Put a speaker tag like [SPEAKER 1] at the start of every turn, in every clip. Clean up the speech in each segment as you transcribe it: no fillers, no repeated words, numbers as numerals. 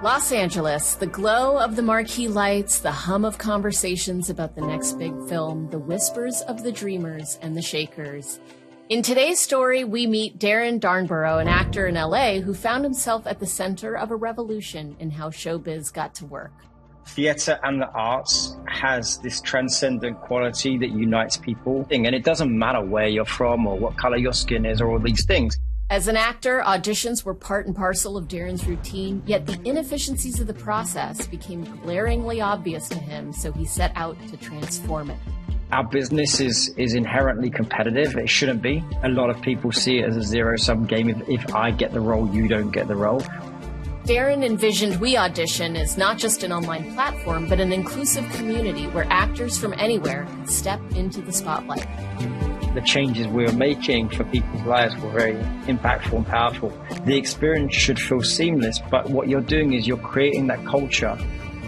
[SPEAKER 1] Los Angeles, the glow of the marquee lights, the hum of conversations about the next big film, the whispers of the dreamers and the shakers. In today's story, we meet Darren Darnborough, an actor in LA who found himself at the center of a revolution in how showbiz got to work.
[SPEAKER 2] Theatre and the arts has this transcendent quality that unites people. And it doesn't matter where you're from or what color your skin is or all these things.
[SPEAKER 1] As an actor, auditions were part and parcel of Darren's routine, yet the inefficiencies of the process became glaringly obvious to him, so he set out to transform it.
[SPEAKER 2] Our business is inherently competitive. It shouldn't be. A lot of people see it as a zero-sum game. If I get the role, you don't get the role.
[SPEAKER 1] Darren envisioned WeAudition as not just an online platform, but an inclusive community where actors from anywhere could step into the spotlight.
[SPEAKER 2] The changes we were making for people's lives were very impactful and powerful. The experience should feel seamless, but what you're doing is you're creating that culture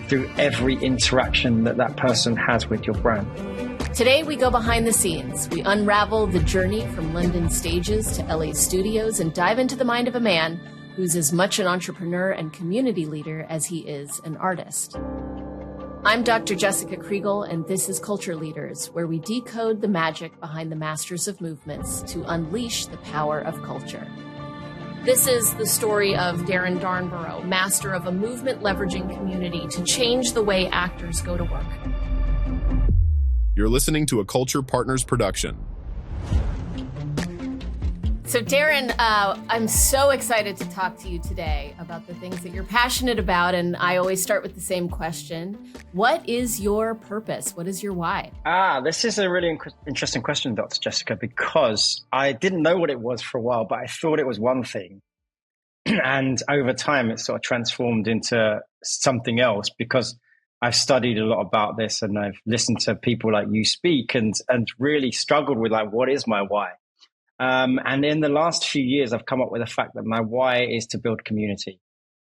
[SPEAKER 2] through every interaction that person has with your brand.
[SPEAKER 1] Today, we go behind the scenes. We unravel the journey from London stages to LA studios and dive into the mind of a man who's as much an entrepreneur and community leader as he is an artist. I'm Dr. Jessica Kriegel, and this is Culture Leaders, where we decode the magic behind the masters of movements to unleash the power of culture. This is the story of Darren Darnborough, master of a movement-leveraging community to change the way actors go to work.
[SPEAKER 3] You're listening to a Culture Partners production.
[SPEAKER 1] So Darren, I'm so excited to talk to you today about the things that you're passionate about. And I always start with the same question. What is your purpose? What is your why?
[SPEAKER 2] This is a really interesting question, Dr. Jessica, because I didn't know what it was for a while, but I thought it was one thing. And over time, it sort of transformed into something else because I've studied a lot about this and I've listened to people like you speak and really struggled with like, what is my why? And in the last few years, I've come up with the fact that my why is to build community.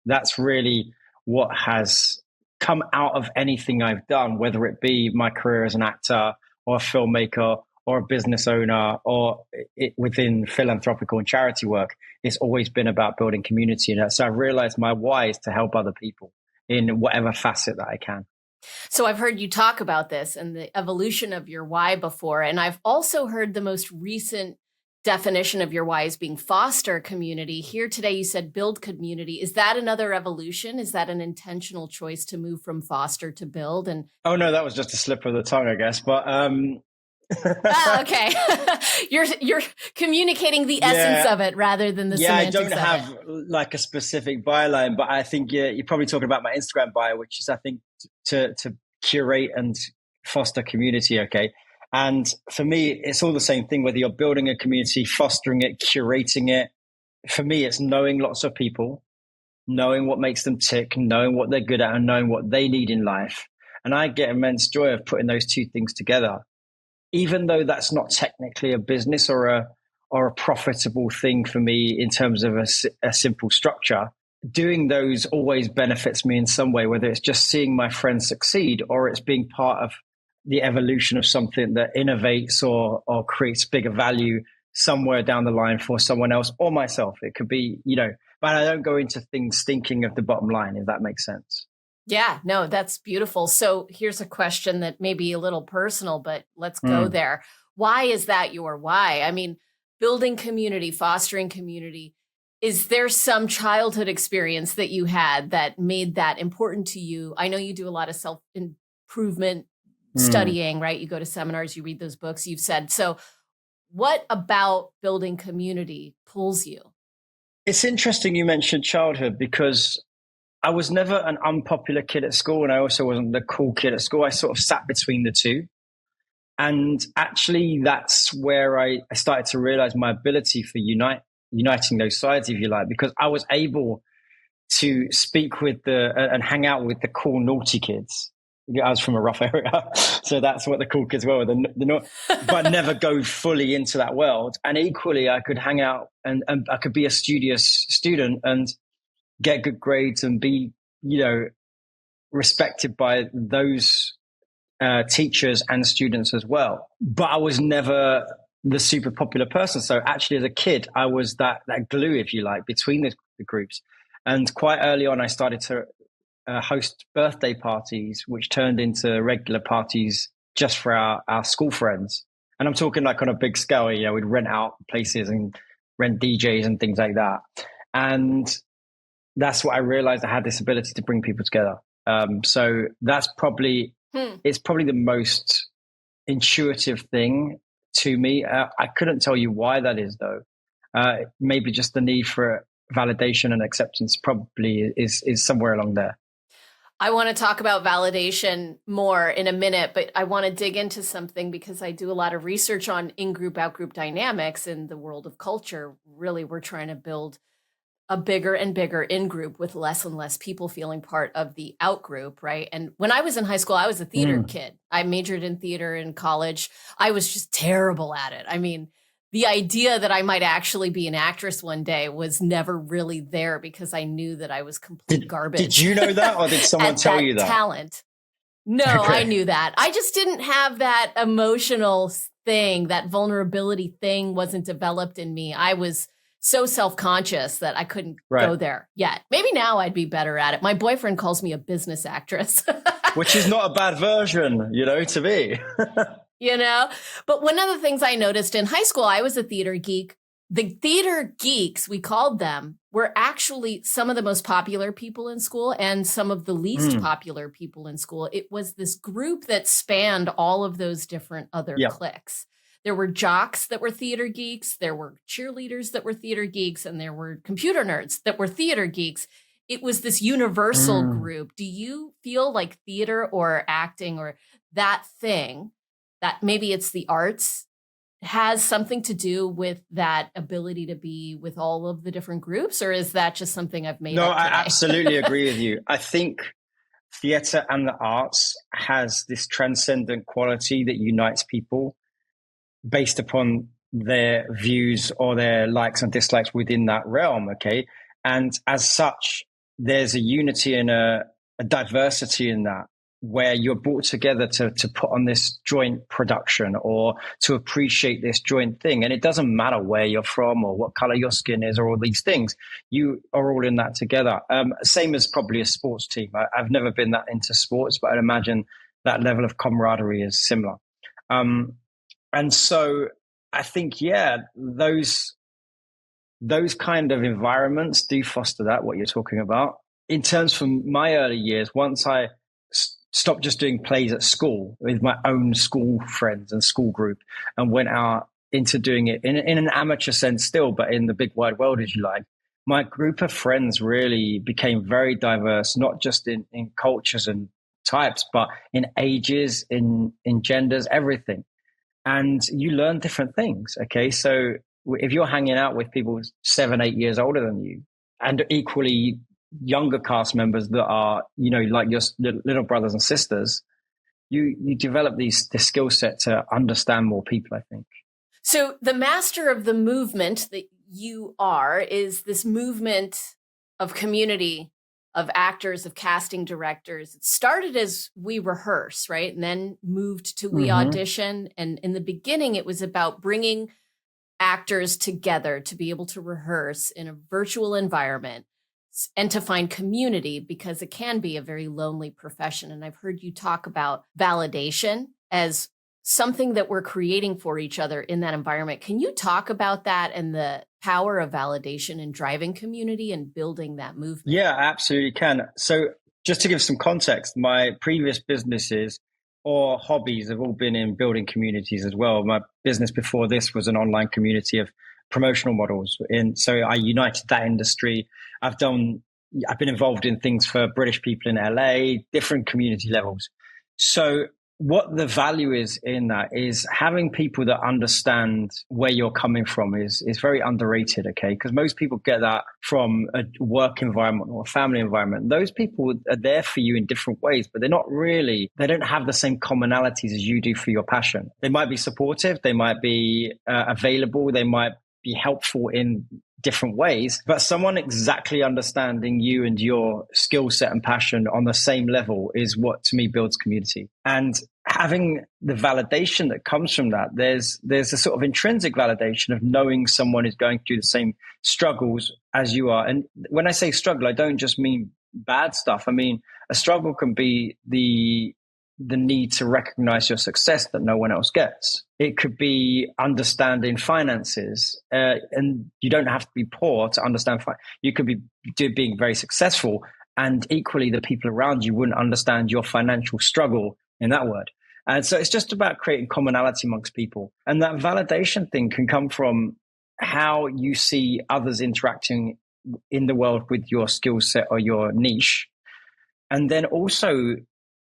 [SPEAKER 2] That's really what has come out of anything I've done, whether it be my career as an actor or a filmmaker or a business owner or within philanthropical and charity work. It's always been about building community. And so I realized my why is to help other people in whatever facet that I can.
[SPEAKER 1] So I've heard you talk about this and the evolution of your why before. And I've also heard the most recent definition of your why as being foster community. Here today, you said build community. Is that another evolution? Is that an intentional choice to move from foster to build? And
[SPEAKER 2] oh no, that was just a slip of the tongue, I guess. But
[SPEAKER 1] okay, you're communicating the essence of it rather than the semantics of it.
[SPEAKER 2] Yeah, I don't have like a specific byline, but I think you're probably talking about my Instagram bio, which is I think to curate and foster community. Okay. And for me, it's all the same thing, whether you're building a community, fostering it, curating it. For me, it's knowing lots of people, knowing what makes them tick, knowing what they're good at and knowing what they need in life. And I get immense joy of putting those two things together, even though that's not technically a business or a profitable thing for me in terms of a simple structure. Doing those always benefits me in some way, whether it's just seeing my friends succeed or it's being part of the evolution of something that innovates or creates bigger value somewhere down the line for someone else or myself. It could be, but I don't go into things thinking of the bottom line, if that makes sense.
[SPEAKER 1] Yeah, no, that's beautiful. So here's a question that may be a little personal, but let's go there. Why is that your why? I mean, building community, fostering community. Is there some childhood experience that you had that made that important to you? I know you do a lot of self-improvement studying, right? You go to seminars, you read those books, you've said. So what about building community pulls you?
[SPEAKER 2] It's interesting you mentioned childhood because I was never an unpopular kid at school and I also wasn't the cool kid at school. I sort of sat between the two. And actually that's where I started to realize my ability for uniting those sides, if you like, because I was able to speak with and hang out with the cool, naughty kids. I was from a rough area, so that's what the cool kids were. But never go fully into that world. And equally, I could hang out and I could be a studious student and get good grades and be, respected by those teachers and students as well. But I was never the super popular person. So actually, as a kid, I was that glue, if you like, between the groups. And quite early on, I started to host birthday parties, which turned into regular parties just for our school friends. And I'm talking like on a big scale, we'd rent out places and rent DJs and things like that. And that's what I realized, I had this ability to bring people together. So that's probably, it's probably the most intuitive thing to me. I couldn't tell you why that is though. Maybe just the need for validation and acceptance probably is somewhere along there.
[SPEAKER 1] I want to talk about validation more in a minute, but I want to dig into something because I do a lot of research on in-group, out-group dynamics in the world of culture. Really, we're trying to build a bigger and bigger in-group with less and less people feeling part of the out-group, right? And when I was in high school, I was a theater kid. I majored in theater in college. I was just terrible at it. I mean, the idea that I might actually be an actress one day was never really there because I knew that I was complete garbage.
[SPEAKER 2] Did you know that, or did someone tell you that?
[SPEAKER 1] Talent. No, okay. I knew that. I just didn't have that emotional thing, that vulnerability thing wasn't developed in me. I was so self-conscious that I couldn't go there yet. Maybe now I'd be better at it. My boyfriend calls me a business actress.
[SPEAKER 2] Which is not a bad version, to me.
[SPEAKER 1] But one of the things I noticed in high school, I was a theater geek. The theater geeks, we called them, were actually some of the most popular people in school and some of the least popular people in school. It was this group that spanned all of those different other cliques. There were jocks that were theater geeks. There were cheerleaders that were theater geeks, and there were computer nerds that were theater geeks. It was this universal group. Do you feel like theater or acting or that thing, that maybe it's the arts, has something to do with that ability to be with all of the different groups? Or is that just something I've made up today?
[SPEAKER 2] I absolutely agree with you. I think theater and the arts has this transcendent quality that unites people based upon their views or their likes and dislikes within that realm. Okay. And as such, there's a unity and a diversity in that, where you're brought together to put on this joint production or to appreciate this joint thing. And it doesn't matter where you're from or what color your skin is or all these things. You are all in that together. Same as probably a sports team. I've never been that into sports, but I'd imagine that level of camaraderie is similar. And so I think, those kind of environments do foster that, what you're talking about. In terms from my early years, once I stopped just doing plays at school with my own school friends and school group and went out into doing it in an amateur sense still, but in the big wide world, as you like, my group of friends really became very diverse, not just in cultures and types, but in ages, in genders, everything. And you learn different things. Okay. So if you're hanging out with people 7, 8 years older than you and equally younger cast members that are, like your little brothers and sisters, you develop the skill set to understand more people, I think.
[SPEAKER 1] So the master of the movement that you are is this movement of community, of actors, of casting directors. It started as We Rehearse, right? And then moved to WeAudition. And in the beginning, it was about bringing actors together to be able to rehearse in a virtual environment and to find community, because it can be a very lonely profession. And I've heard you talk about validation as something that we're creating for each other in that environment. Can you talk about that and the power of validation in driving community and building that movement?
[SPEAKER 2] Yeah, I absolutely can. So just to give some context, my previous businesses or hobbies have all been in building communities as well. My business before this was an online community of promotional models. So I united that industry. I've been involved in things for British people in LA, different community levels. So what the value is in that is having people that understand where you're coming from is very underrated, okay? Because most people get that from a work environment or a family environment. Those people are there for you in different ways, but they don't have the same commonalities as you do for your passion. They might be supportive, they might be available, they might be helpful in different ways, but someone exactly understanding you and your skill set and passion on the same level is what to me builds community. And having the validation that comes from that, there's a sort of intrinsic validation of knowing someone is going through the same struggles as you are. And when I say struggle, I don't just mean bad stuff. I mean, a struggle can be the need to recognize your success that no one else gets. It could be understanding finances, and you don't have to be poor to understand. You could be being very successful, and equally the people around you wouldn't understand your financial struggle in that word. And so it's just about creating commonality amongst people. And that validation thing can come from how you see others interacting in the world with your skill set or your niche. And then also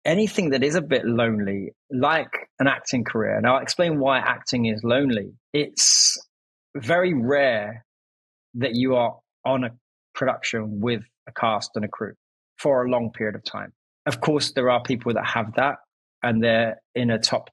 [SPEAKER 2] anything that is a bit lonely, like an acting career. And I'll explain why acting is lonely. It's very rare that you are on a production with a cast and a crew for a long period of time. Of course, there are people that have that and they're in a top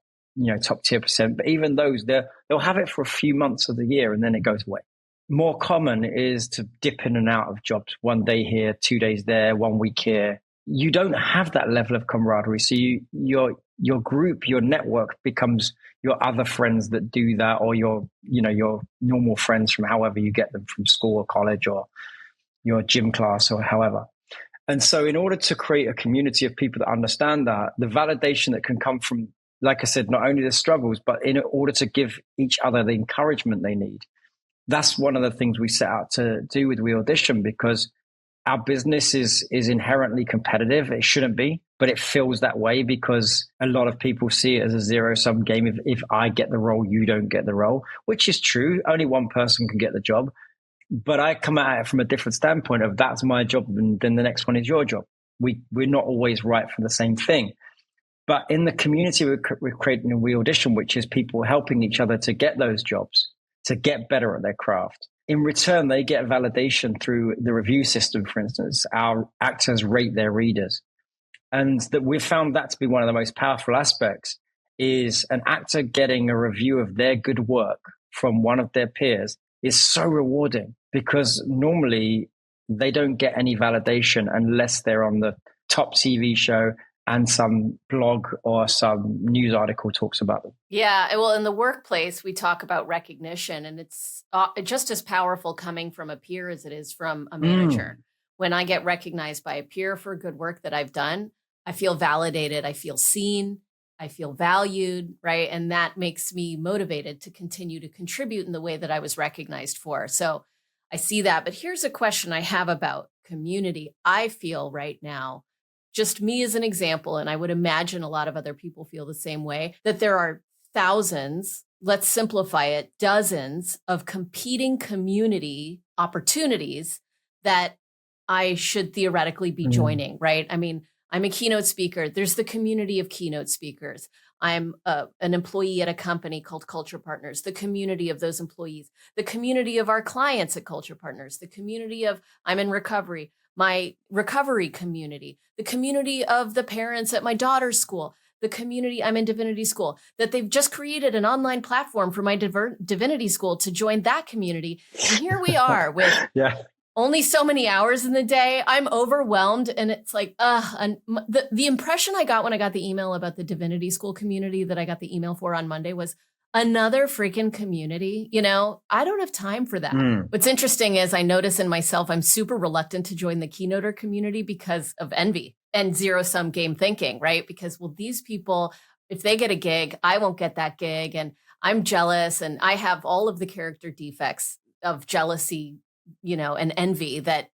[SPEAKER 2] tier percent, but even those, they'll have it for a few months of the year and then it goes away. More common is to dip in and out of jobs, 1 day here, 2 days there, 1 week here. You don't have that level of camaraderie. So your group, your network becomes your other friends that do that, or your normal friends from however you get them from school or college or your gym class or however. And so in order to create a community of people that understand that, the validation that can come from, like I said, not only the struggles, but in order to give each other the encouragement they need. That's one of the things we set out to do with WeAudition, because our business is inherently competitive. It shouldn't be, but it feels that way because a lot of people see it as a zero-sum game. If I get the role, you don't get the role, which is true. Only one person can get the job. But I come at it from a different standpoint of that's my job and then the next one is your job. We're not always right for the same thing. But in the community we're creating a WeAudition, which is people helping each other to get those jobs, to get better at their craft. In return, they get validation through the review system, for instance. Our actors rate their readers. And that we've found that to be one of the most powerful aspects is an actor getting a review of their good work from one of their peers is so rewarding, because normally they don't get any validation unless they're on the top TV show and some blog or some news article talks about them.
[SPEAKER 1] Yeah, well, in the workplace, we talk about recognition, and it's just as powerful coming from a peer as it is from a manager. When I get recognized by a peer for good work that I've done, I feel validated, I feel seen, I feel valued, right? And that makes me motivated to continue to contribute in the way that I was recognized for. So I see that. But here's a question I have about community. I feel right now, just me as an example, and I would imagine a lot of other people feel the same way, that there are thousands, let's simplify it, dozens of competing community opportunities that I should theoretically be joining, right? I mean, I'm a keynote speaker. There's the community of keynote speakers. I'm an employee at a company called Culture Partners, the community of those employees, the community of our clients at Culture Partners, the community of I'm in recovery, my recovery community, the community of the parents at my daughter's school, the community I'm in divinity school, that they've just created an online platform for my divinity school to join that community. And here we are with only so many hours in the day. I'm overwhelmed. And it's like, and the impression I got when I got the email about the divinity school community that I got the email for on Monday was another freaking community. I don't have time for that. What's interesting is I notice in myself, I'm super reluctant to join the keynoter community because of envy and zero-sum game thinking, right? Because, well, these people, if they get a gig, I won't get that gig. And I'm jealous. And I have all of the character defects of jealousy, and envy that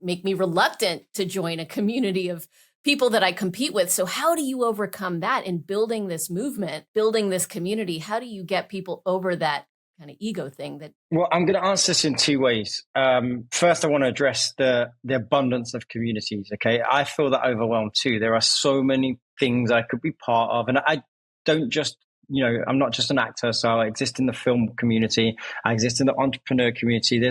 [SPEAKER 1] make me reluctant to join a community of people that I compete with. So how do you overcome that in building this movement, building this community? How do you get people over that kind of ego thing?
[SPEAKER 2] Well, I'm going to answer this in two ways. First, I want to address the abundance of communities. Okay. I feel that overwhelmed too. There are so many things I could be part of. And I don't just, I'm not just an actor. So I exist in the film community. I exist in the entrepreneur community.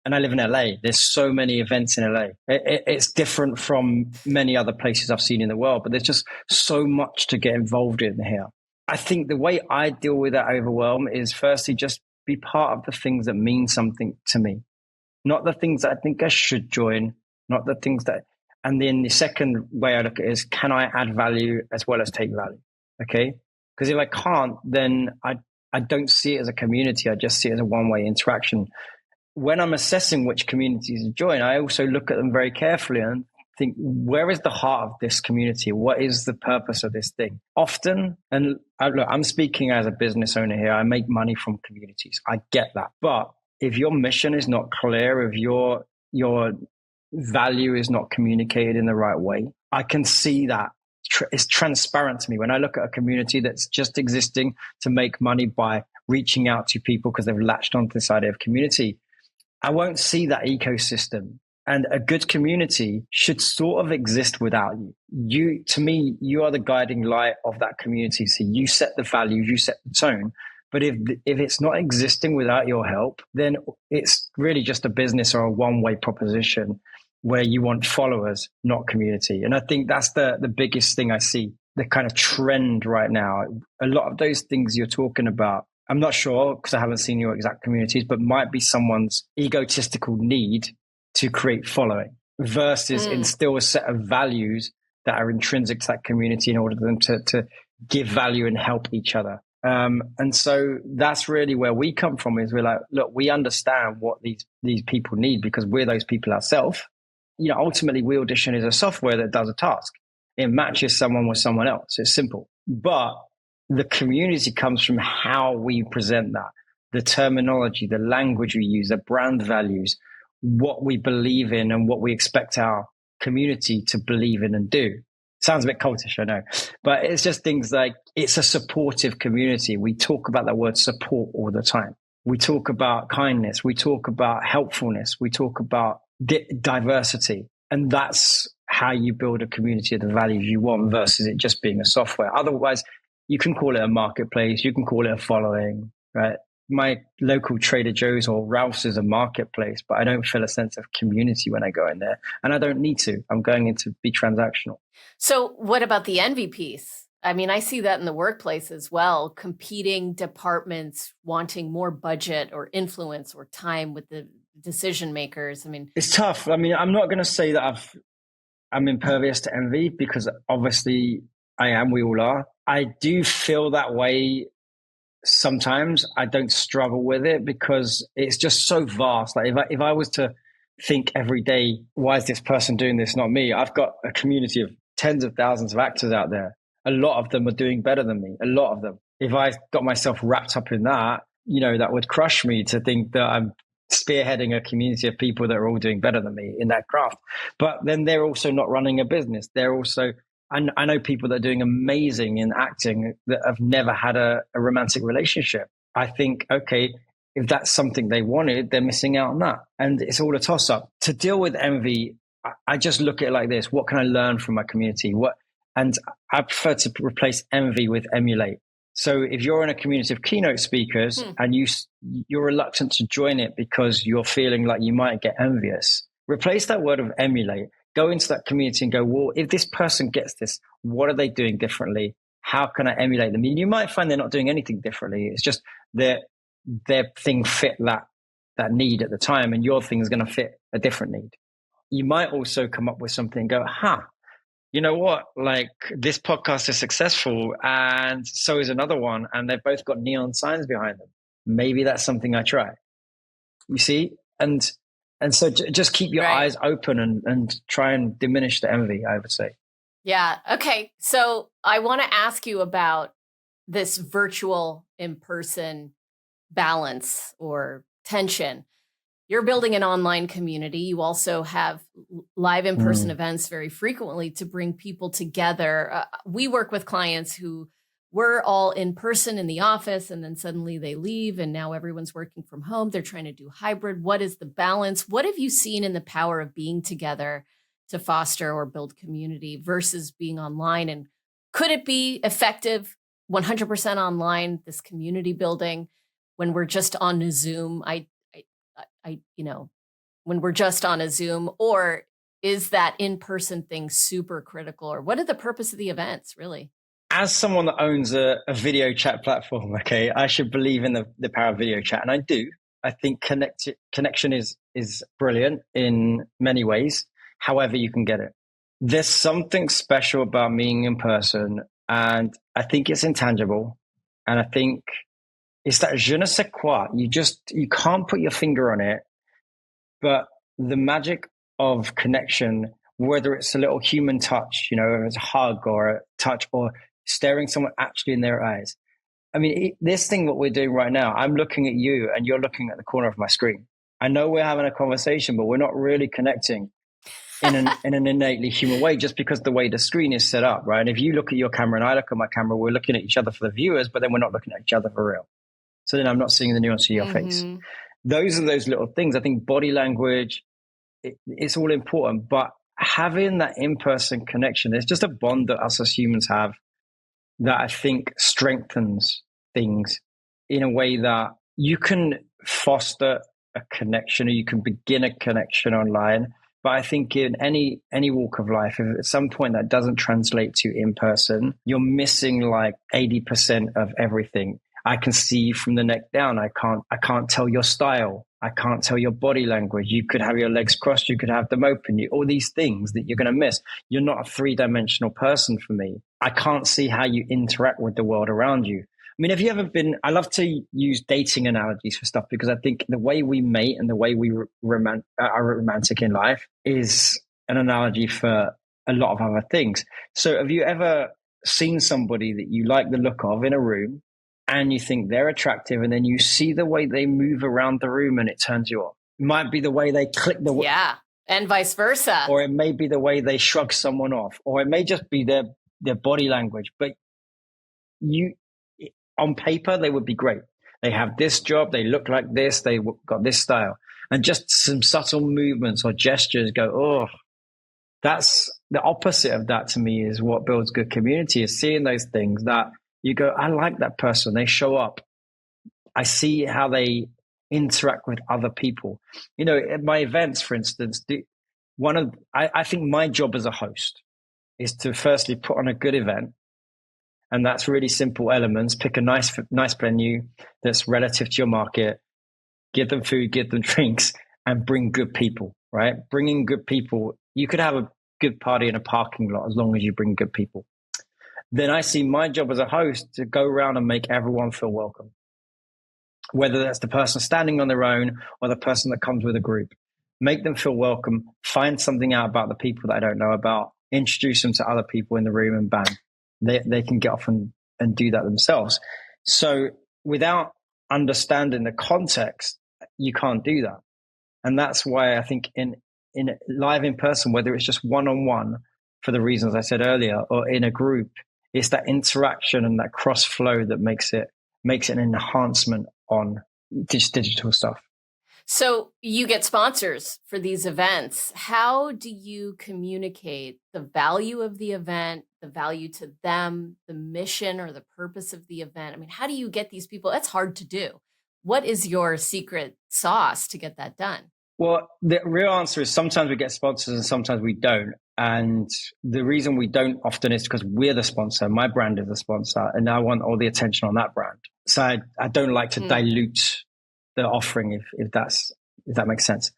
[SPEAKER 2] And I live in LA. There's so many events in LA. It's different from many other places I've seen in the world, but there's just so much to get involved in here. I think the way I deal with that overwhelm is firstly, just be part of the things that mean something to me, not the things that I think I should join, not the things that, and then the second way I look at it is, can I add value as well as take value? Okay. Because if I can't, then I don't see it as a community. I just see it as a one-way interaction. When I'm assessing which communities to join, I also look at them very carefully and think, where is the heart of this community? What is the purpose of this thing? Often, and look, I'm speaking as a business owner here, I make money from communities. I get that. But if your mission is not clear, if your value is not communicated in the right way, I can see that. It's transparent to me. When I look at a community that's just existing to make money by reaching out to people because they've latched onto this idea of community, I won't see that ecosystem. And a good community should sort of exist without you. To me, you are the guiding light of that community. So you set the values, you set the tone. But if it's not existing without your help, then it's really just a business or a one-way proposition where you want followers, not community. And I think that's the biggest thing I see, the kind of trend right now. A lot of those things you're talking about, I'm not sure because I haven't seen your exact communities, but might be someone's egotistical need to create following versus instill a set of values that are intrinsic to that community in order for them to give value and help each other. And so that's really where we come from, is we're like, look, we understand what these people need because we're those people ourselves. You know, ultimately, WeAudition is a software that does a task. It matches someone with someone else. It's simple. But the community comes from how we present that, the terminology, the language we use, the brand values, what we believe in and what we expect our community to believe in and do. Sounds a bit cultish, I know, but it's just things like it's a supportive community. We talk about that word support all the time. We talk about kindness. We talk about helpfulness. We talk about diversity. And that's how you build a community of the values you want versus it just being a software. Otherwise, you can call it a marketplace. You can call it a following, right? My local Trader Joe's or Ralph's is a marketplace, but I don't feel a sense of community when I go in there. And I don't need to. I'm going in to be transactional.
[SPEAKER 1] So what about the envy piece? I mean, I see that in the workplace as well. Competing departments wanting more budget or influence or time with the decision makers. I mean,
[SPEAKER 2] it's tough. I mean, I'm not going to say that I'm impervious to envy because obviously I am. We all are. I do feel that way. Sometimes I don't struggle with it because it's just so vast. Like if I was to think every day, why is this person doing this, not me? I've got a community of tens of thousands of actors out there. A lot of them are doing better than me. A lot of them. If I got myself wrapped up in that, you know, that would crush me to think that I'm spearheading a community of people that are all doing better than me in that craft. But then they're also not running a business. They're also, I know people that are doing amazing in acting that have never had a romantic relationship. I think, okay, if that's something they wanted, they're missing out on that. And it's all a toss up. To deal with envy, I just look at it like this. What can I learn from my community? And I prefer to replace envy with emulate. So if you're in a community of keynote speakers and you're reluctant to join it because you're feeling like you might get envious, replace that word of emulate. Go into that community and go, well, if this person gets this, what are they doing differently? How can I emulate them? And you might find they're not doing anything differently. It's just their thing fit that need at the time, and your thing is going to fit a different need. You might also come up with something and go, you know what? Like, this podcast is successful and so is another one, and they've both got neon signs behind them. Maybe that's something I try. You see? And so just keep your eyes open and try and diminish the envy, I would say.
[SPEAKER 1] Yeah. Okay. So I want to ask you about this virtual in-person balance or tension. You're building an online community. You also have live in-person events very frequently to bring people together. We work with clients who were all in person in the office, and then suddenly they leave, and now everyone's working from home. They're trying to do hybrid. What is the balance? What have you seen in the power of being together to foster or build community versus being online? And could it be effective 100% online, this community building, when we're just on a Zoom? When we're just on a Zoom, or is that in-person thing super critical? Or what are the purpose of the events, really?
[SPEAKER 2] As someone that owns a video chat platform, okay, I should believe in the power of video chat. And I do. I think connection is brilliant in many ways, however you can get it. There's something special about being in person, and I think it's intangible. And I think it's that je ne sais quoi. You can't put your finger on it, but the magic of connection whether it's a little human touch, whether it's a hug or a touch or staring someone actually in their eyes. I mean, this thing, what we're doing right now, I'm looking at you and you're looking at the corner of my screen. I know we're having a conversation, but we're not really connecting in an innately human way, just because the way the screen is set up, right? And if you look at your camera and I look at my camera, we're looking at each other for the viewers, but then we're not looking at each other for real. So then I'm not seeing the nuance of your face. Those are those little things. I think body language, it's all important, but having that in-person connection, there's just a bond that us as humans have that I think strengthens things in a way that you can foster a connection or you can begin a connection online. But I think in any walk of life, if at some point that doesn't translate to in person, you're missing like 80% of everything. I can see from the neck down. I can't tell your style. I can't tell your body language. You could have your legs crossed. You could have them open. All these things that you're going to miss. You're not a three-dimensional person for me. I can't see how you interact with the world around you. I mean, have you ever been, I love to use dating analogies for stuff because I think the way we mate and the way we are romantic in life is an analogy for a lot of other things. So have you ever seen somebody that you like the look of in a room and you think they're attractive and then you see the way they move around the room and it turns you off? It might be the way they click the...
[SPEAKER 1] Yeah, and vice versa.
[SPEAKER 2] Or it may be the way they shrug someone off. Or it may just be their body language. But on paper, they would be great. They have this job, they look like this, they got this style. And just some subtle movements or gestures go, oh, that's the opposite of that to me is what builds good community, is seeing those things that you go, I like that person. They show up. I see how they interact with other people. At my events, for instance, I think my job as a host is to firstly put on a good event. And that's really simple elements. Pick a nice venue that's relative to your market, give them food, give them drinks, and bring good people, right? Bringing good people. You could have a good party in a parking lot as long as you bring good people. Then I see my job as a host to go around and make everyone feel welcome. Whether that's the person standing on their own or the person that comes with a group. Make them feel welcome, find something out about the people that I don't know about, introduce them to other people in the room, and bam. They can get off and do that themselves. So without understanding the context, you can't do that. And that's why I think in live in person, whether it's just one-on-one for the reasons I said earlier, or in a group, it's that interaction and that cross flow that makes it an enhancement on digital stuff.
[SPEAKER 1] So you get sponsors for these events. How do you communicate the value of the event, the value to them, the mission or the purpose of the event? I mean, how do you get these people? That's hard to do. What is your secret sauce to get that done?
[SPEAKER 2] Well, the real answer is sometimes we get sponsors and sometimes we don't. And the reason we don't often is because we're the sponsor. My brand is the sponsor, and I want all the attention on that brand. So I don't like to dilute the offering, if that makes sense.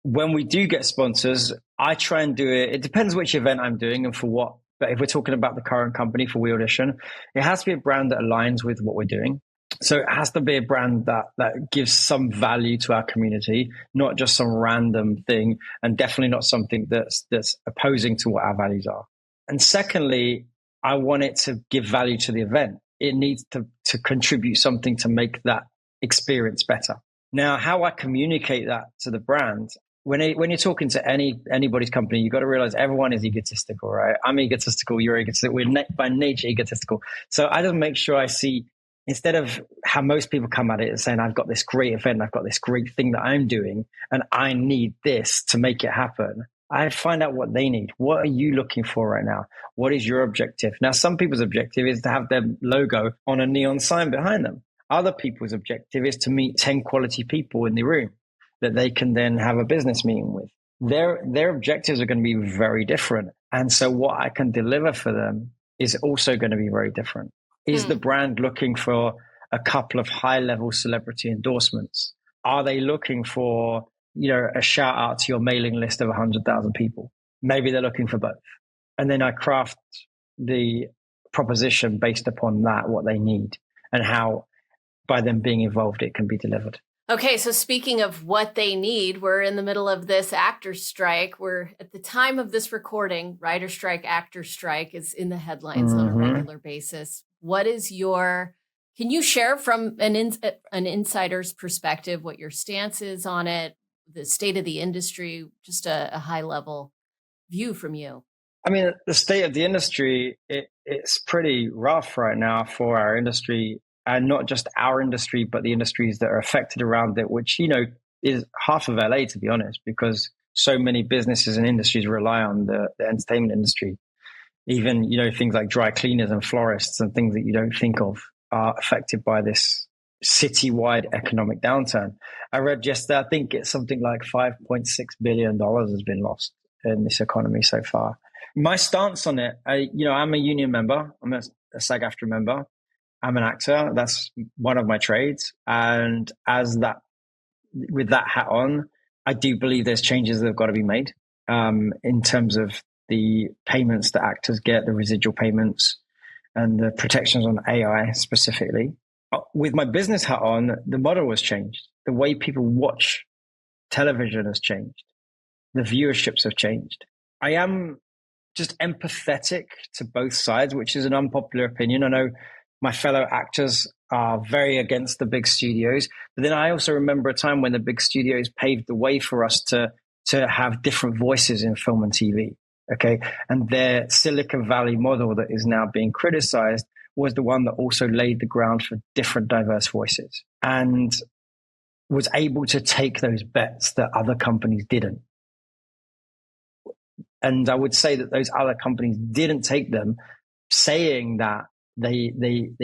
[SPEAKER 2] When we do get sponsors, I try and do it. It depends which event I'm doing and for what. But if we're talking about the current company for WeAudition, it has to be a brand that aligns with what we're doing. So it has to be a brand that gives some value to our community, not just some random thing, and definitely not something that's opposing to what our values are. And secondly, I want it to give value to the event. It needs to contribute something to make that experience better. Now, how I communicate that to the brand, when you're talking to anybody's company, you've got to realize everyone is egotistical, right? I'm egotistical, you're egotistical, we're by nature egotistical. So I just make sure I see, instead of how most people come at it and saying, I've got this great event, I've got this great thing that I'm doing, and I need this to make it happen. I find out what they need. What are you looking for right now? What is your objective? Now, some people's objective is to have their logo on a neon sign behind them. Other people's objective is to meet 10 quality people in the room that they can then have a business meeting with. Their objectives are going to be very different. And so what I can deliver for them is also going to be very different. Is the brand looking for a couple of high-level celebrity endorsements? Are they looking for, a shout out to your mailing list of 100,000 people? Maybe they're looking for both. And then I craft the proposition based upon that, what they need, and how by them being involved, it can be delivered.
[SPEAKER 1] Okay, so speaking of what they need, we're in the middle of this actors strike. We're at the time of this recording, writer strike, actor strike is in the headlines on a regular basis. What is can you share from an insider's perspective what your stance is on it, the state of the industry, just a high level view from you?
[SPEAKER 2] I mean, the state of the industry, it's pretty rough right now for our industry, and not just our industry, but the industries that are affected around it, which, is half of LA, to be honest, because so many businesses and industries rely on the entertainment industry. Even, things like dry cleaners and florists and things that you don't think of are affected by this citywide economic downturn. I read yesterday, I think it's something like $5.6 billion has been lost in this economy so far. My stance on it, I'm a union member. I'm a SAG-AFTRA member. I'm an actor. That's one of my trades. And with that hat on, I do believe there's changes that have got to be made in terms of the payments that actors get, the residual payments, and the protections on AI specifically. With my business hat on, the model has changed. The way people watch television has changed. The viewerships have changed. I am just empathetic to both sides, which is an unpopular opinion. I know my fellow actors are very against the big studios, but then I also remember a time when the big studios paved the way for us to have different voices in film and TV. Okay. And their Silicon Valley model that is now being criticized was the one that also laid the ground for different diverse voices and was able to take those bets that other companies didn't. And I would say that those other companies didn't take them, saying that they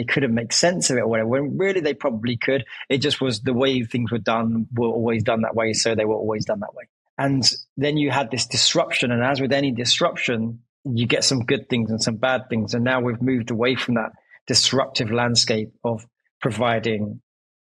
[SPEAKER 2] couldn't make sense of it or whatever, when really they probably could. It just was the way things were always done that way, so they were always done that way. And then you had this disruption, and as with any disruption, you get some good things and some bad things. And now we've moved away from that disruptive landscape of providing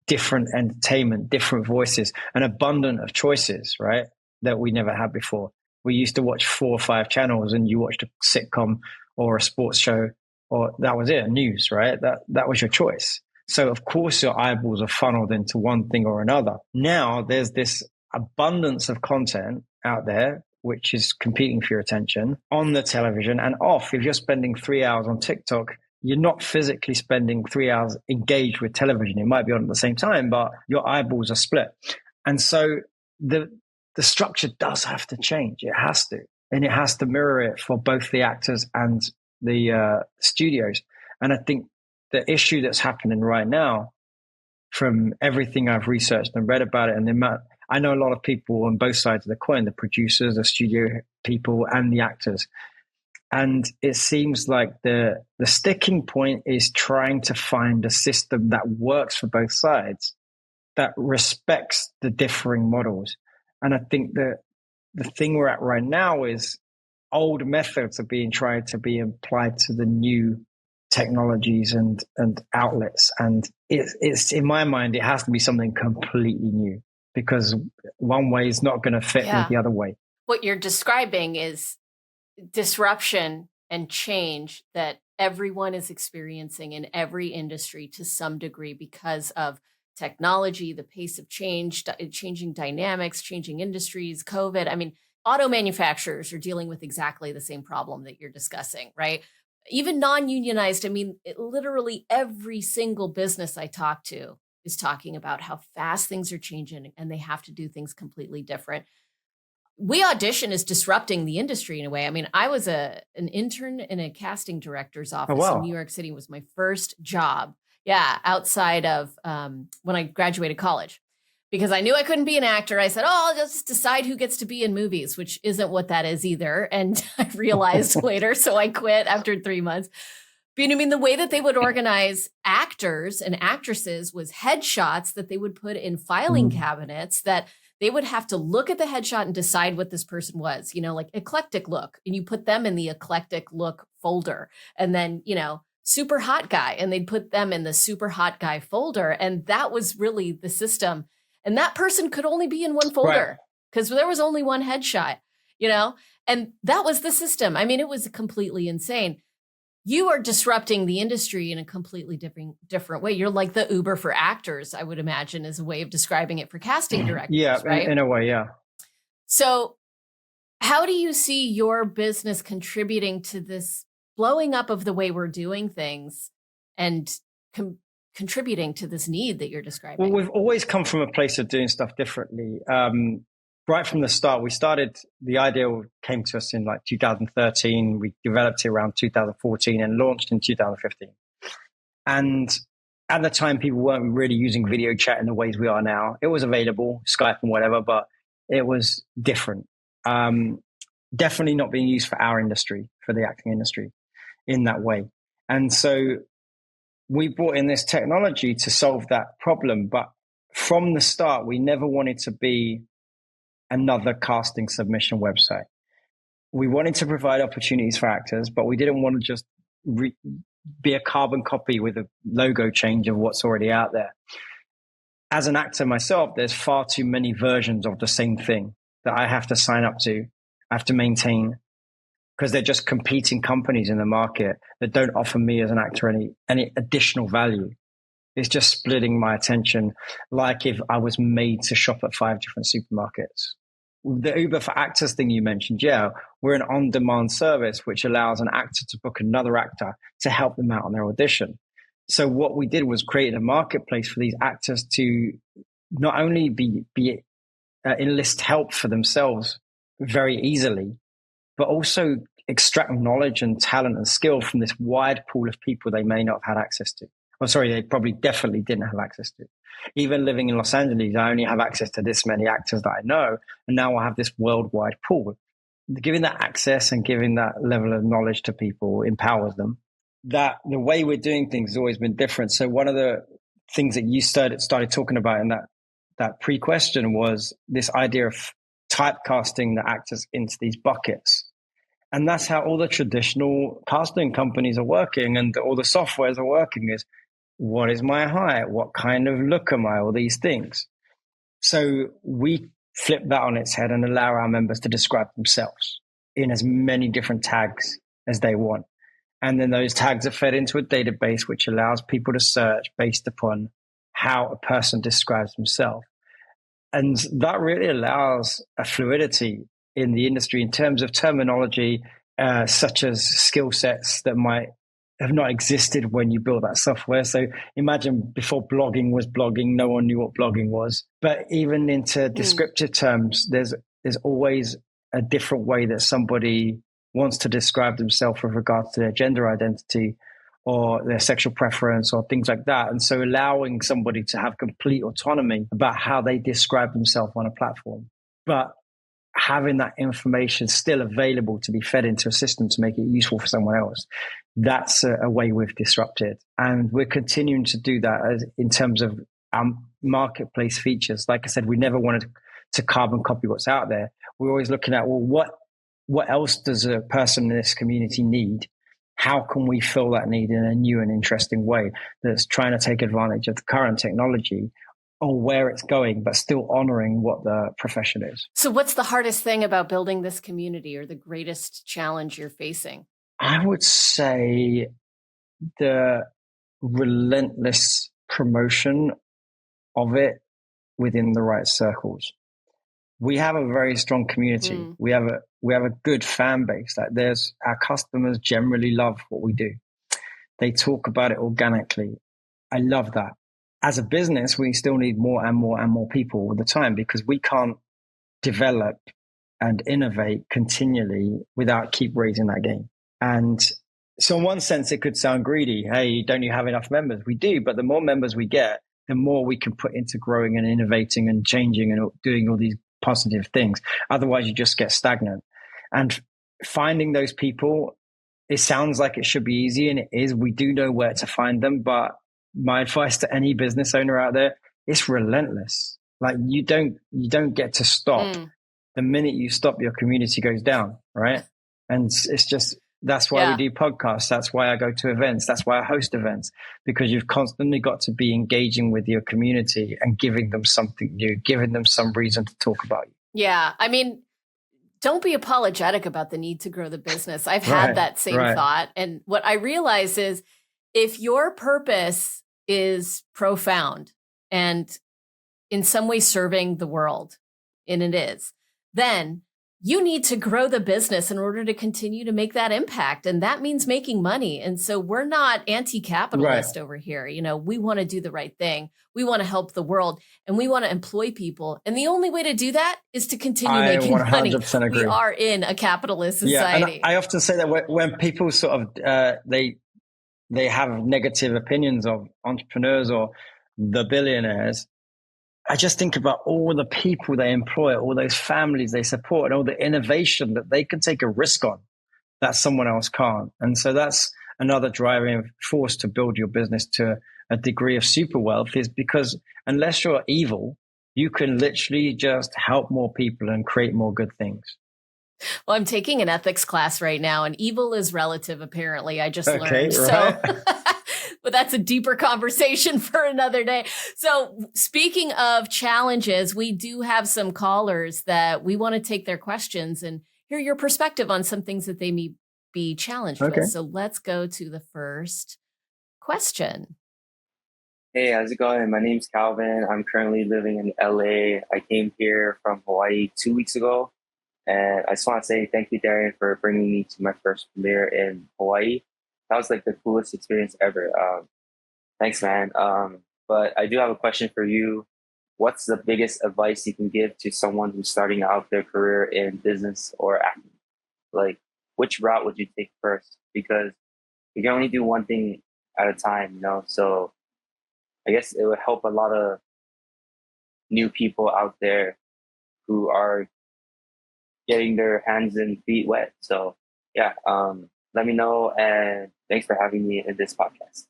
[SPEAKER 2] different entertainment, different voices, an abundance of choices, right, that we never had before. We used to watch 4 or 5 channels, and you watched a sitcom or a sports show, or that was it, news, right? That was your choice. So of course your eyeballs are funneled into one thing or another. Now there's this abundance of content out there which is competing for your attention on the television and off. If you're spending 3 hours on TikTok, you're not physically spending 3 hours engaged with television. It might be on at the same time, but your eyeballs are split. And so the structure does have to change. It has to. And it has to mirror it for both the actors and the studios. And I think the issue that's happening right now, from everything I've researched and read about it, and the amount, I know a lot of people on both sides of the coin, the producers, the studio people, and the actors. And it seems like the sticking point is trying to find a system that works for both sides, that respects the differing models. And I think that the thing we're at right now is old methods are being tried to be applied to the new technologies and outlets. And it's in my mind, it has to be something completely new, because one way is not going to fit with the other way.
[SPEAKER 1] What you're describing is disruption and change that everyone is experiencing in every industry to some degree because of technology, the pace of change, changing dynamics, changing industries, COVID. I mean, auto manufacturers are dealing with exactly the same problem that you're discussing, right? Even non-unionized, I mean, literally every single business I talk to is talking about how fast things are changing and they have to do things completely different. WeAudition is disrupting the industry in a way. I mean, I was an intern in a casting director's office in New York City. It was my first job. Yeah, outside of when I graduated college, because I knew I couldn't be an actor. I said, I'll just decide who gets to be in movies, which isn't what that is either. And I realized later, so I quit after 3 months. But I mean, the way that they would organize actors and actresses was headshots that they would put in filing cabinets that they would have to look at the headshot and decide what this person was, like eclectic look. And you put them in the eclectic look folder. And then, super hot guy, and they'd put them in the super hot guy folder. And that was really the system. And that person could only be in one folder because there was only one headshot, and that was the system. I mean, it was completely insane. you are disrupting the industry in a completely different way. You're like the Uber for actors, I would imagine, is a way of describing it for casting directors.
[SPEAKER 2] Yeah,
[SPEAKER 1] right?
[SPEAKER 2] in a way, yeah.
[SPEAKER 1] So how do you see your business contributing to this blowing up of the way we're doing things and contributing to this need that you're describing?
[SPEAKER 2] Well, we've always come from a place of doing stuff differently. Right from the start, the idea came to us in like 2013. We developed it around 2014 and launched in 2015. And at the time, people weren't really using video chat in the ways we are now. It was available, Skype and whatever, but it was different. Definitely not being used for our industry, for the acting industry in that way. And so we brought in this technology to solve that problem. But from the start, we never wanted to be another casting submission website. We wanted to provide opportunities for actors, but we didn't want to just be a carbon copy with a logo change of what's already out there. As an actor myself, there's far too many versions of the same thing that I have to sign up to, I have to maintain, because they're just competing companies in the market that don't offer me as an actor any additional value. It's just splitting my attention, like if I was made to shop at 5 different supermarkets. The Uber for Actors thing you mentioned, yeah, we're an on-demand service which allows an actor to book another actor to help them out on their audition. So what we did was create a marketplace for these actors to not only enlist help for themselves very easily, but also extract knowledge and talent and skill from this wide pool of people they may not have had access to. They probably definitely didn't have access to. Even living in Los Angeles, I only have access to this many actors that I know. And now I have this worldwide pool. Giving that access and giving that level of knowledge to people empowers them. That the way we're doing things has always been different. So one of the things that you started talking about in that pre-question was this idea of typecasting the actors into these buckets. And that's how all the traditional casting companies are working and all the softwares are working is, what is my height? What kind of look am I? All these things. So we flip that on its head and allow our members to describe themselves in as many different tags as they want. And then those tags are fed into a database, which allows people to search based upon how a person describes himself. And that really allows a fluidity in the industry in terms of terminology, such as skill sets that might have not existed when you built that software. So imagine before blogging was blogging, no one knew what blogging was. But even into descriptive terms, there's always a different way that somebody wants to describe themselves with regards to their gender identity or their sexual preference or things like that. And so allowing somebody to have complete autonomy about how they describe themselves on a platform, but having that information still available to be fed into a system to make it useful for someone else. That's a way we've disrupted. And we're continuing to do that in terms of our marketplace features. Like I said, we never wanted to carbon copy what's out there. We're always looking at, well, what else does a person in this community need? How can we fill that need in a new and interesting way that's trying to take advantage of the current technology or where it's going, but still honoring what the profession is.
[SPEAKER 1] So what's the hardest thing about building this community or the greatest challenge you're facing?
[SPEAKER 2] I would say the relentless promotion of it within the right circles. We have a very strong community. We have a good fan base. Like our customers generally love what we do. They talk about it organically. I love that. As a business, we still need more and more and more people all the time because we can't develop and innovate continually without keep raising that game. And so in one sense, it could sound greedy. Hey, don't you have enough members? We do, but the more members we get, the more we can put into growing and innovating and changing and doing all these positive things. Otherwise, you just get stagnant. And finding those people, it sounds like it should be easy, and it is. We do know where to find them, but my advice to any business owner out there, it's relentless. Like you don't get to stop. The minute you stop, your community goes down, right? And it's just, that's why we do podcasts. That's why I go to events. That's why I host events, because you've constantly got to be engaging with your community and giving them something new, giving them some reason to talk about you.
[SPEAKER 1] Yeah. I mean, don't be apologetic about the need to grow the business. I've had that same thought. And what I realize is if your purpose is profound and in some way serving the world, and it is, then you need to grow the business in order to continue to make that impact. And that means making money. And so we're not anti-capitalist over here. You know, we want to do the right thing. We want to help the world and we want to employ people. And the only way to do that is to continue making money. Agree. We are in a capitalist society.
[SPEAKER 2] Yeah, and I often say that when people sort of, they have negative opinions of entrepreneurs or the billionaires, I just think about all the people they employ, all those families they support, and all the innovation that they can take a risk on that someone else can't. And so that's another driving force to build your business to a degree of super wealth, is because unless you're evil, you can literally just help more people and create more good things.
[SPEAKER 1] Well, I'm taking an ethics class right now, and evil is relative, apparently. I just learned. Right. So, but that's a deeper conversation for another day. So speaking of challenges, we do have some callers that we want to take their questions and hear your perspective on some things that they may be challenged with. So let's go to the first question.
[SPEAKER 4] Hey, how's it going? My name's Calvin. I'm currently living in LA. I came here from Hawaii 2 weeks ago. And I just want to say thank you, Darren, for bringing me to my first premiere in Hawaii. That was like the coolest experience ever. Thanks, man. But I do have a question for you. What's the biggest advice you can give to someone who's starting out their career in business or acting? Like, which route would you take first? Because you can only do one thing at a time, you know? So I guess it would help a lot of new people out there who are getting their hands and feet wet. So yeah, let me know. And thanks for having me in this podcast.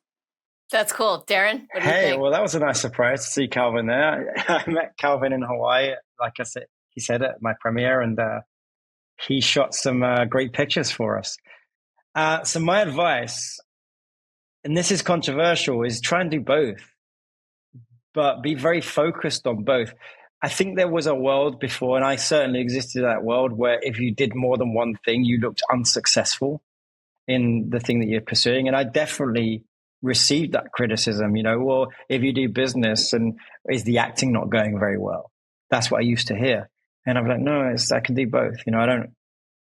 [SPEAKER 1] That's cool. Darren, what do you think?
[SPEAKER 2] Well, that was a nice surprise to see Calvin there. I met Calvin in Hawaii, like I said, he said at my premiere, and he shot some great pictures for us. So my advice, and this is controversial, is try and do both, but be very focused on both. I think there was a world before, and I certainly existed in that world, where if you did more than one thing, you looked unsuccessful in the thing that you're pursuing. And I definitely received that criticism, you know, well, if you do business and is the acting not going very well? That's what I used to hear. And I'm like, no, I can do both. You know,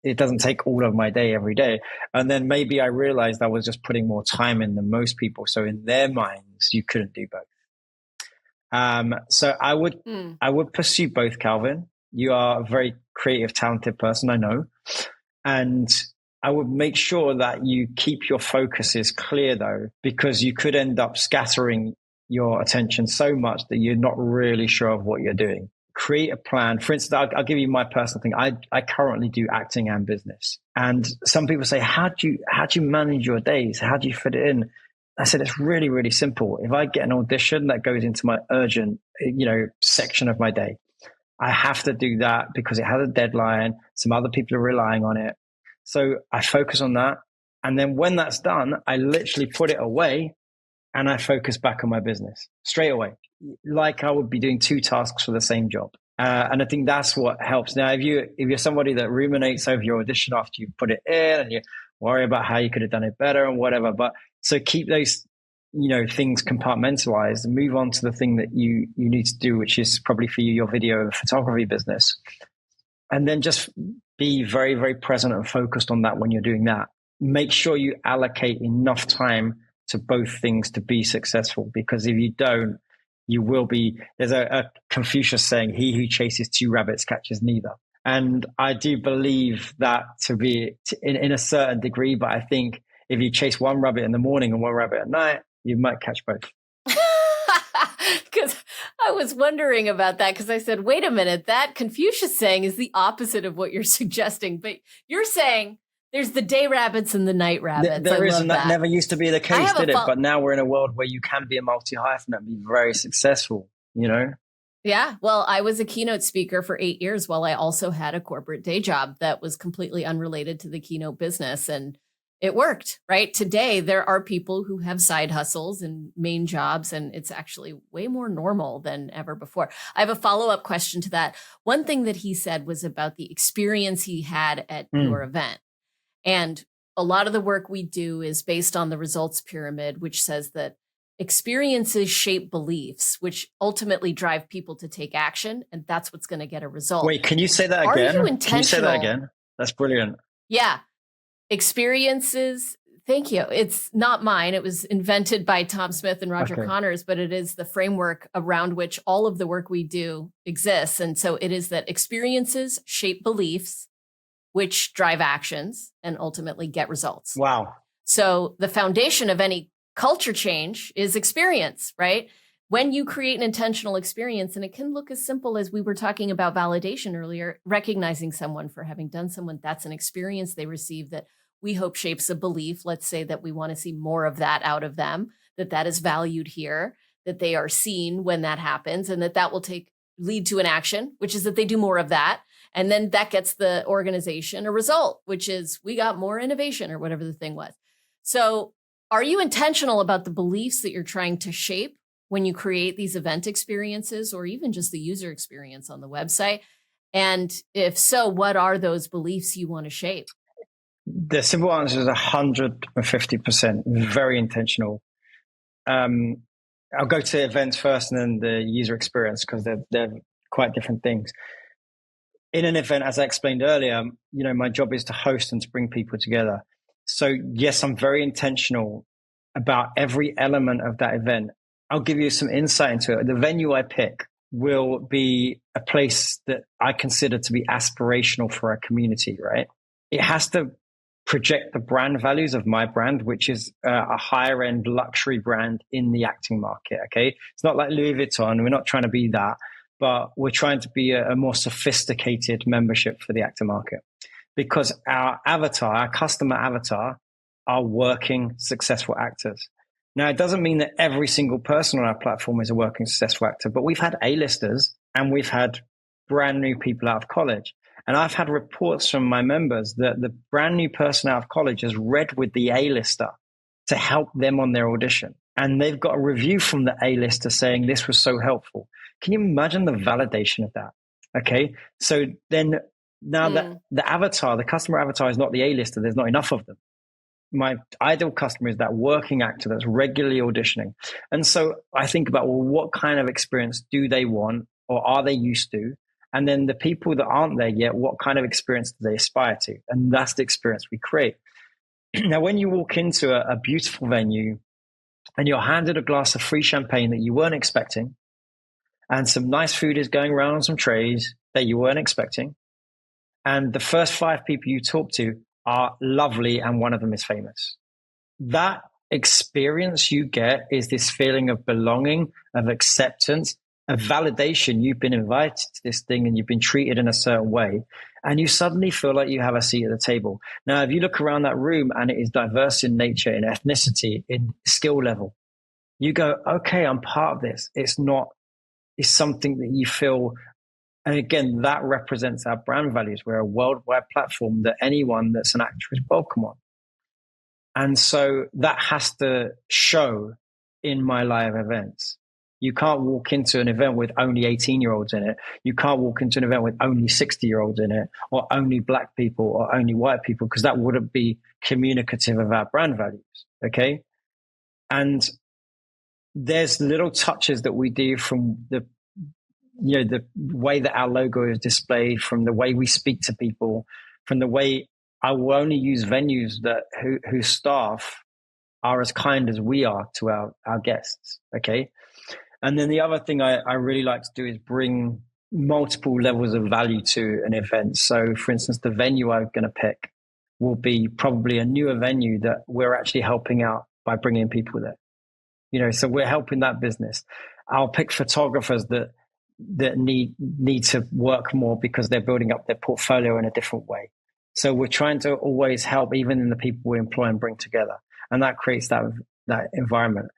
[SPEAKER 2] it doesn't take all of my day every day. And then maybe I realized I was just putting more time in than most people. So in their minds, you couldn't do both. So I would pursue both, Calvin. You are a very creative, talented person, I know. And I would make sure that you keep your focuses clear, though, because you could end up scattering your attention so much that you're not really sure of what you're doing. Create a plan. For instance, I'll give you my personal thing. I currently do acting and business. And some people say, how do you manage your days? How do you fit it in? I said, it's really, really simple. If I get an audition that goes into my urgent, section of my day, I have to do that because it has a deadline. Some other people are relying on it. So I focus on that. And then when that's done, I literally put it away and I focus back on my business straight away. Like I would be doing 2 tasks for the same job. And I think that's what helps. Now, if you're somebody that ruminates over your audition after you put it in and you worry about how you could have done it better and whatever, so keep those, things compartmentalized and move on to the thing that you need to do, which is probably for you, your video and photography business. And then just be very, very present and focused on that when you're doing that. Make sure you allocate enough time to both things to be successful, because if you don't, you will be, there's a Confucius saying, he who chases 2 rabbits catches neither. And I do believe that to be in a certain degree, but I think if you chase 1 rabbit in the morning and 1 rabbit at night, you might catch both.
[SPEAKER 1] Because I was wondering about that, because I said, wait a minute, that Confucius saying is the opposite of what you're suggesting. But you're saying there's the day rabbits and the night rabbits.
[SPEAKER 2] There is, and that never used to be the case, did it? But now we're in a world where you can be a multi-hyphenate and be very successful,
[SPEAKER 1] Yeah. Well, I was a keynote speaker for 8 years while I also had a corporate day job that was completely unrelated to the keynote business. And it worked, right? Today, there are people who have side hustles and main jobs, and it's actually way more normal than ever before. I have a follow-up question to that. One thing that he said was about the experience he had at your event. And a lot of the work we do is based on the results pyramid, which says that experiences shape beliefs, which ultimately drive people to take action. And that's what's going to get a result.
[SPEAKER 2] Wait, can you say that again?
[SPEAKER 1] Are you intentional?
[SPEAKER 2] Can you say that again? That's brilliant.
[SPEAKER 1] Yeah. Experiences. Thank you. It's not mine. It was invented by Tom Smith and Roger Connors, but it is the framework around which all of the work we do exists. And so it is that experiences shape beliefs, which drive actions and ultimately get results.
[SPEAKER 2] Wow.
[SPEAKER 1] So the foundation of any culture change is experience, right? When you create an intentional experience, and it can look as simple as we were talking about validation earlier, recognizing someone for having done someone, that's an experience they receive that we hope shapes a belief. Let's say that we want to see more of that out of them, that is valued here, that they are seen when that happens, and that will lead to an action, which is that they do more of that. And then that gets the organization a result, which is we got more innovation or whatever the thing was. So are you intentional about the beliefs that you're trying to shape when you create these event experiences or even just the user experience on the website? And if so, what are those beliefs you want to shape?
[SPEAKER 2] The simple answer is 150%, very intentional. I'll go to events first and then the user experience because they're quite different things. In an event, as I explained earlier, my job is to host and to bring people together. So yes, I'm very intentional about every element of that event. I'll give you some insight into it. The venue I pick will be a place that I consider to be aspirational for our community, right? It has to project the brand values of my brand, which is a higher end luxury brand in the acting market. Okay. It's not like Louis Vuitton. We're not trying to be that, but we're trying to be a more sophisticated membership for the actor market because our customer avatar are working successful actors. Now, it doesn't mean that every single person on our platform is a working successful actor, but we've had A-listers and we've had brand new people out of college. And I've had reports from my members that the brand new person out of college has read with the A-lister to help them on their audition. And they've got a review from the A-lister saying this was so helpful. Can you imagine the validation of that? Okay. So then now that the customer avatar is not the A-lister, there's not enough of them. My ideal customer is that working actor that's regularly auditioning. And so I think about, well, what kind of experience do they want or are they used to? And then the people that aren't there yet, what kind of experience do they aspire to? And that's the experience we create. Now, when you walk into a beautiful venue and you're handed a glass of free champagne that you weren't expecting, and some nice food is going around on some trays that you weren't expecting, and the first 5 people you talk to are lovely and one of them is famous, that experience you get is this feeling of belonging, of acceptance, of validation. You've been invited to this thing and you've been treated in a certain way, and you suddenly feel like you have a seat at the table. Now, if you look around that room and it is diverse in nature, in ethnicity, in skill level, you go, okay, I'm part of this. It's something that you feel. And again, that represents our brand values. We're a worldwide platform that anyone that's an actor is welcome on. And so that has to show in my live events. You can't walk into an event with only 18-year-olds in it. You can't walk into an event with only 60-year-olds in it, or only black people, or only white people, because that wouldn't be communicative of our brand values. Okay. And there's little touches that we do from the way that our logo is displayed, from the way we speak to people, from the way I will only use venues that whose staff are as kind as we are to our guests. Okay. And then the other thing I really like to do is bring multiple levels of value to an event. So for instance, the venue I'm going to pick will be probably a newer venue that we're actually helping out by bringing people there. So we're helping that business. I'll pick photographers that need to work more because they're building up their portfolio in a different way. So we're trying to always help even in the people we employ and bring together. And that creates that environment.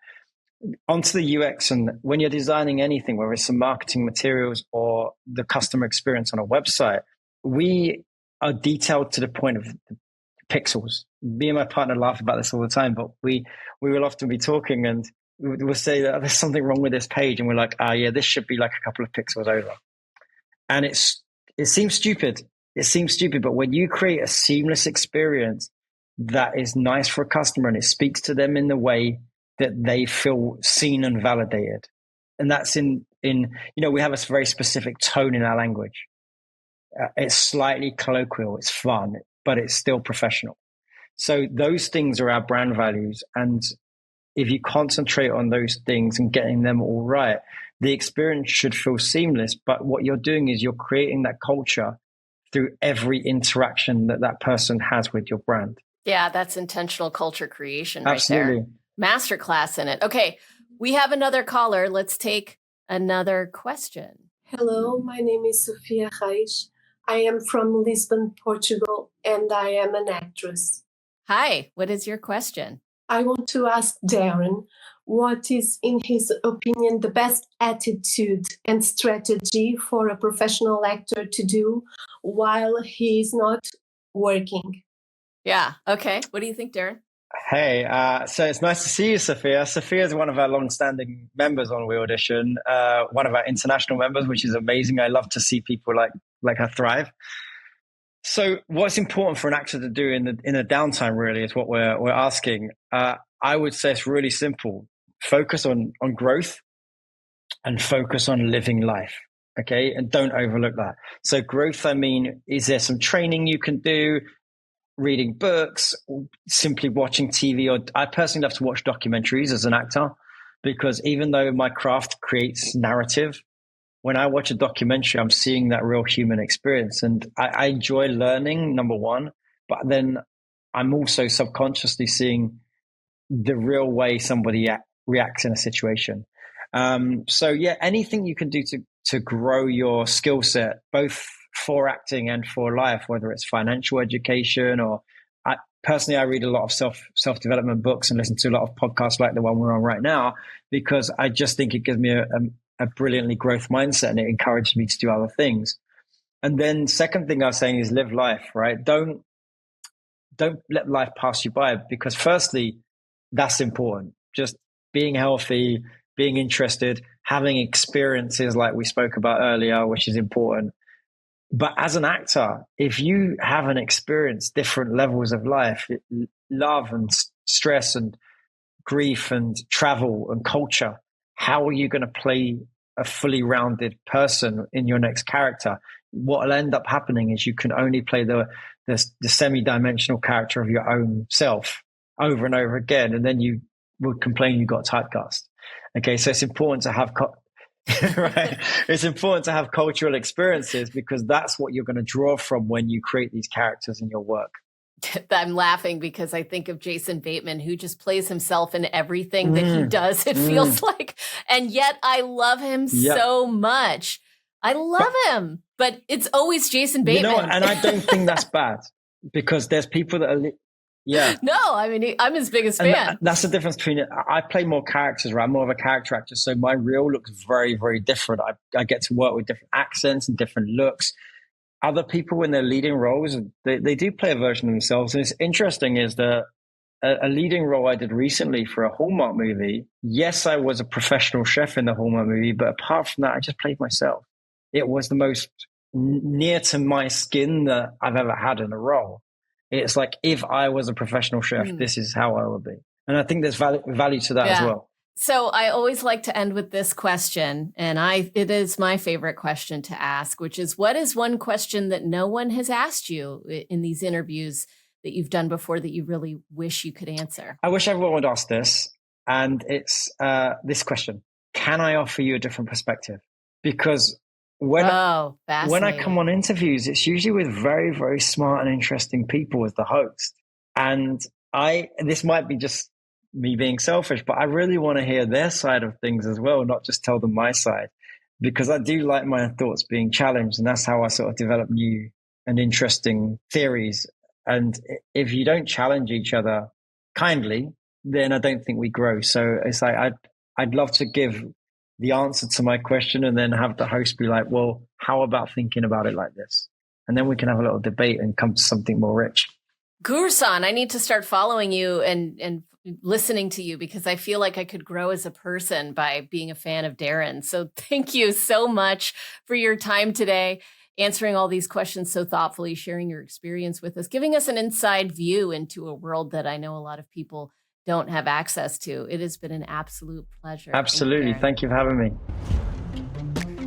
[SPEAKER 2] Onto the UX, and when you're designing anything, whether it's some marketing materials or the customer experience on a website, we are detailed to the point of pixels. Me and my partner laugh about this all the time, but we will often be talking and we'll say that there's something wrong with this page, and we're like, yeah, this should be like a couple of pixels over. And it seems stupid. It seems stupid, but when you create a seamless experience that is nice for a customer and it speaks to them in the way that they feel seen and validated, and that's in we have a very specific tone in our language. It's slightly colloquial, it's fun, but it's still professional. So those things are our brand values. And if you concentrate on those things and getting them all right, the experience should feel seamless. But what you're doing is you're creating that culture through every interaction that person has with your brand.
[SPEAKER 1] Yeah, that's intentional culture creation.
[SPEAKER 2] Absolutely.
[SPEAKER 1] Right there. Masterclass in it. Okay, we have another caller. Let's take another question.
[SPEAKER 5] Hello, my name is Sofia Reis. I am from Lisbon, Portugal, and I am an actress.
[SPEAKER 1] Hi, what is your question?
[SPEAKER 5] I want to ask Darren, what is, in his opinion, the best attitude and strategy for a professional actor to do while he is not working?
[SPEAKER 1] Yeah, okay. What do you think, Darren?
[SPEAKER 2] Hey, so it's nice to see you, Sophia. Sophia is one of our long-standing members on WeAudition, one of our international members, which is amazing. I love to see people like her thrive. So what's important for an actor to do in a downtime really is what we're asking. I would say it's really simple. Focus on growth and focus on living life. Okay. And don't overlook that. So growth, I mean, is there some training you can do? Reading books, simply watching TV, or I personally love to watch documentaries as an actor, because even though my craft creates narrative, when I watch a documentary, I'm seeing that real human experience. And I enjoy learning, number one, but then I'm also subconsciously seeing the real way somebody reacts in a situation. So yeah, anything you can do to grow your skill set, both for acting and for life, whether it's financial education or personally, I read a lot of self-development books and listen to a lot of podcasts like the one we're on right now, because I just think it gives me a brilliantly growth mindset and it encourages me to do other things. And then second thing I was saying is live life, right? Don't let life pass you by, because firstly, that's important. Just being healthy, being interested, having experiences like we spoke about earlier, which is important. But as an actor, if you haven't experienced different levels of life, love and stress and grief and travel and culture, how are you going to play a fully rounded person in your next character? What will end up happening is you can only play the semi-dimensional character of your own self over and over again. And then you will complain you got typecast. Okay, so it's important to have right. It's important to have cultural experiences, because that's what you're going to draw from when you create these characters in your work.
[SPEAKER 1] I'm laughing because I think of Jason Bateman, who just plays himself in everything that he does, it feels like. And yet I love him so much. I love him, but it's always Jason Bateman.
[SPEAKER 2] And I don't think that's bad, because there's people that are... No,
[SPEAKER 1] I mean, I'm his biggest fan.
[SPEAKER 2] That's the difference between it. I play more characters, right? I'm more of a character actor. So my reel looks very, very different. I get to work with different accents and different looks. Other people, when they're leading roles, they do play a version of themselves. And it's interesting is that a leading role I did recently for a Hallmark movie. Yes, I was a professional chef in the Hallmark movie, but apart from that, I just played myself. It was the most near to my skin that I've ever had in a role. It's like, if I was a professional chef, this is how I would be. And I think there's value to that as well.
[SPEAKER 1] So I always like to end with this question, and it is my favorite question to ask, which is, what is one question that no one has asked you in these interviews that you've done before that you really wish you could answer?
[SPEAKER 2] I wish everyone would ask this, and it's this question. Can I offer you a different perspective? Because when I come on interviews, it's usually with very, very smart and interesting people as the host. And this might be just me being selfish, but I really want to hear their side of things as well, not just tell them my side, because I do like my thoughts being challenged. And that's how I sort of develop new and interesting theories. And if you don't challenge each other kindly, then I don't think we grow. So it's like, I'd love to give the answer to my question and then have the host be like, well, how about thinking about it like this? And then we can have a little debate and come to something more rich.
[SPEAKER 1] Gursan, I need to start following you and listening to you because I feel like I could grow as a person by being a fan of Darren. So thank you so much for your time today, answering all these questions so thoughtfully, sharing your experience with us, giving us an inside view into a world that I know a lot of people don't have access to. It has been an absolute pleasure.
[SPEAKER 2] Absolutely. Thank you for having me.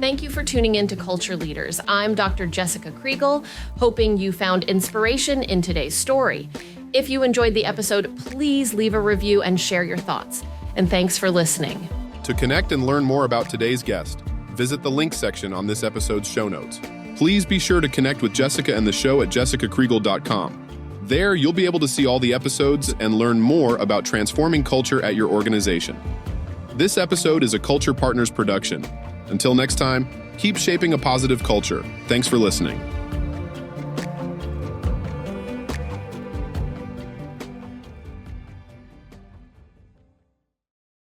[SPEAKER 1] Thank you for tuning in to Culture Leaders. I'm Dr. Jessica Kriegel, hoping you found inspiration in today's story. If you enjoyed the episode, please leave a review and share your thoughts. And thanks for listening.
[SPEAKER 3] To connect and learn more about today's guest, visit the link section on this episode's show notes. Please be sure to connect with Jessica and the show at jessicakriegel.com. There, you'll be able to see all the episodes and learn more about transforming culture at your organization. This episode is a Culture Partners production. Until next time, keep shaping a positive culture. Thanks for listening.